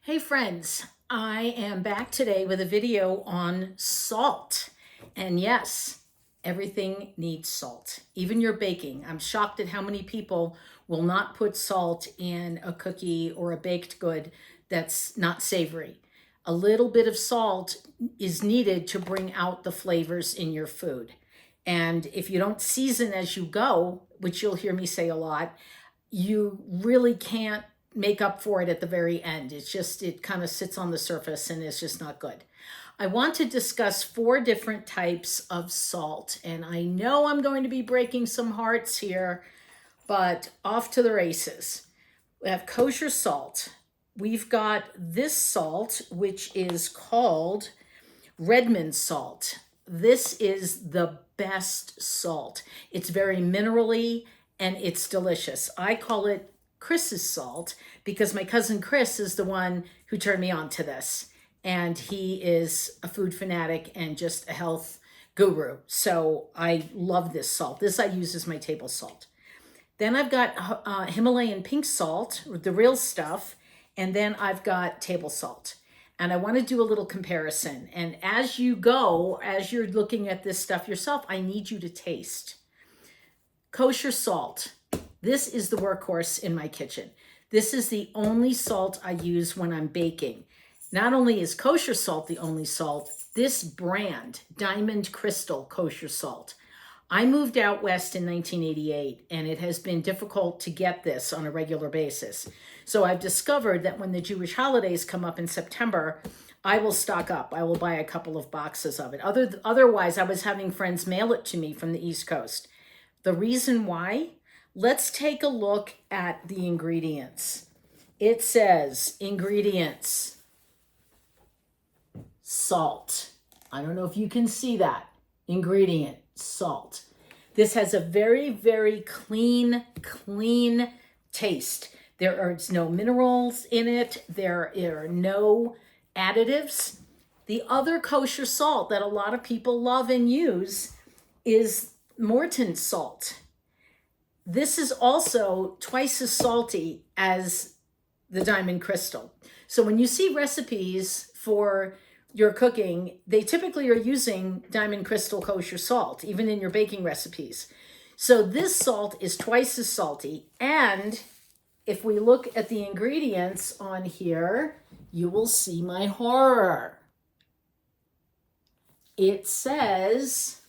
Hey friends, I am back today with a video on salt. And yes, everything needs salt, even your baking. I'm shocked at how many people will not put salt in a cookie or a baked good that's not savory. A little bit of salt is needed to bring out the flavors in your food. And if you don't season as you go, which you'll hear me say a lot, you really can't make up for it at the very end. It kind of sits on the surface and it's just not good. I want to discuss 4 different types of salt. And I know I'm going to be breaking some hearts here, but off to the races. We have kosher salt. We've got this salt, which is called Redmond salt. This is the best salt. It's very minerally and it's delicious. I call it Chris's salt because my cousin Chris is the one who turned me on to this. And he is a food fanatic and just a health guru. So I love this salt. This I use as my table salt. Then I've got Himalayan pink salt, the real stuff. And then I've got table salt. And I want to do a little comparison. And as you go, as you're looking at this stuff yourself, I need you to taste. Kosher salt. This is the workhorse in my kitchen. This is the only salt I use when I'm baking. Not only is kosher salt the only salt, this brand, Diamond Crystal Kosher Salt. I moved out west in 1988, and it has been difficult to get this on a regular basis. So I've discovered that when the Jewish holidays come up in September, I will stock up. I will buy a couple of boxes of it. Otherwise, I was having friends mail it to me from the East Coast. The reason why? Let's take a look at the ingredients. It says ingredients, salt. I don't know if you can see that. Ingredient, salt. This has a very, very clean taste. There are no minerals in it. There are no additives. The other kosher salt that a lot of people love and use is Morton salt. This is also twice as salty as the Diamond Crystal. So when you see recipes for your cooking, they typically are using Diamond Crystal Kosher Salt, even in your baking recipes. So this salt is twice as salty. And if we look at the ingredients on here, you will see my horror. It says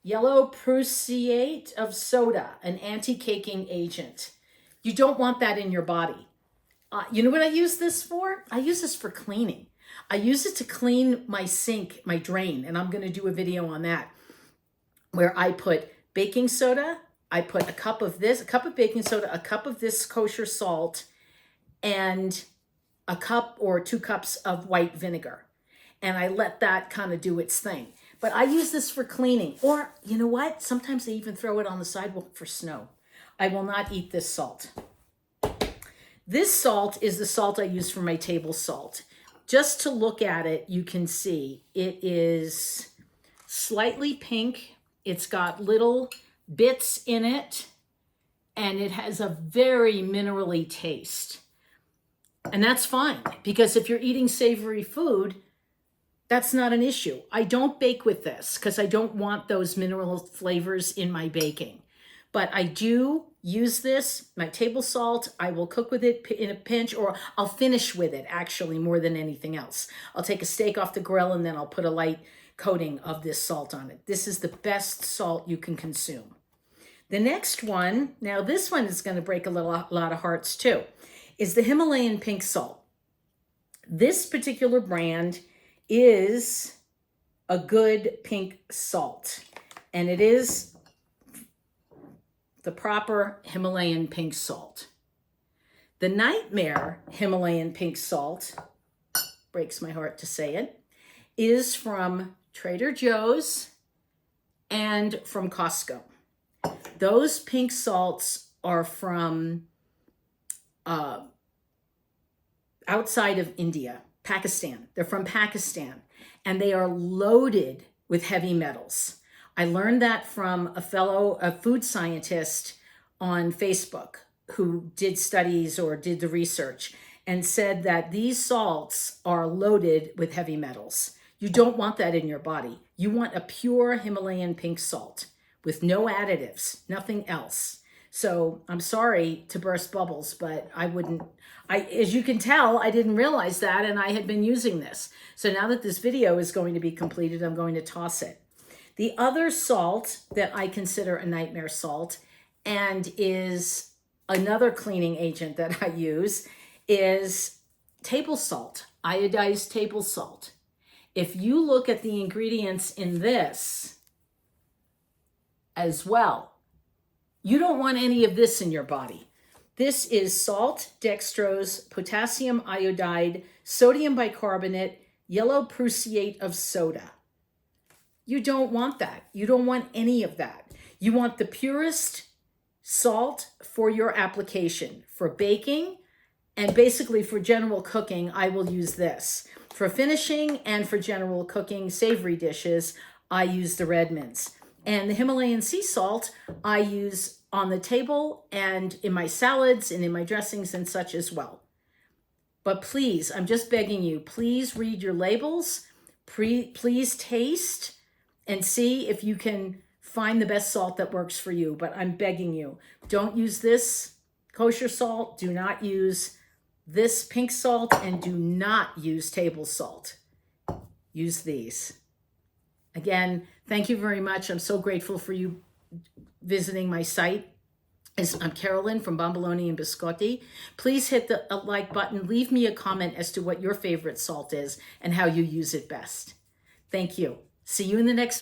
yellow prussiate of soda, an anti-caking agent. You don't want that in your body. You know what I use this for? I use this for cleaning. I use it to clean my sink, my drain, and I'm going to do a video on that, where I put baking soda, I put a cup of baking soda, a cup of this kosher salt, and a cup or 2 cups of white vinegar. And I let that kind of do its thing. But I use this for cleaning. Or, you know what? Sometimes they even throw it on the sidewalk for snow. I will not eat this salt. This salt is the salt I use for my table salt. Just to look at it, you can see it is slightly pink. It's got little bits in it, and it has a very minerally taste. And that's fine, because if you're eating savory food, that's not an issue. I don't bake with this because I don't want those mineral flavors in my baking. But I do use this, my table salt. I will cook with it in a pinch, or I'll finish with it actually more than anything else. I'll take a steak off the grill and then I'll put a light coating of this salt on it. This is the best salt you can consume. The next one, now this one is going to break a lot of hearts too, is the Himalayan pink salt. This particular brand is a good pink salt, and it is the proper Himalayan pink salt. The Nightmare Himalayan pink salt, breaks my heart to say it, is from Trader Joe's and from Costco. Those pink salts are from outside of India, Pakistan. They're from Pakistan, and they are loaded with heavy metals. I learned that from a food scientist on Facebook who did studies or did the research. and said that these salts are loaded with heavy metals. You don't want that in your body. You want a pure Himalayan pink salt with no additives, nothing else. So I'm sorry to burst bubbles, but as you can tell, I didn't realize that, and I had been using this. So now that this video is going to be completed, I'm going to toss it. The other salt that I consider a nightmare salt and is another cleaning agent that I use is table salt, iodized table salt. If you look at the ingredients in this as well, you don't want any of this in your body. This is salt, dextrose, potassium iodide, sodium bicarbonate, yellow prussiate of soda. You don't want that. You don't want any of that. You want the purest salt for your application. For baking and basically for general cooking, I will use this. For finishing and for general cooking, savory dishes, I use the Redmonds. And the Himalayan sea salt I use on the table and in my salads and in my dressings and such as well. But please, I'm just begging you, please read your labels. Please taste and see if you can find the best salt that works for you. But I'm begging you, don't use this kosher salt. Do not use this pink salt, and do not use table salt. Use these. Again, thank you very much. I'm so grateful for you visiting my site. I'm Carolyn from Bomboloni and Biscotti. Please hit the like button. Leave me a comment as to what your favorite salt is and how you use it best. Thank you. See you in the next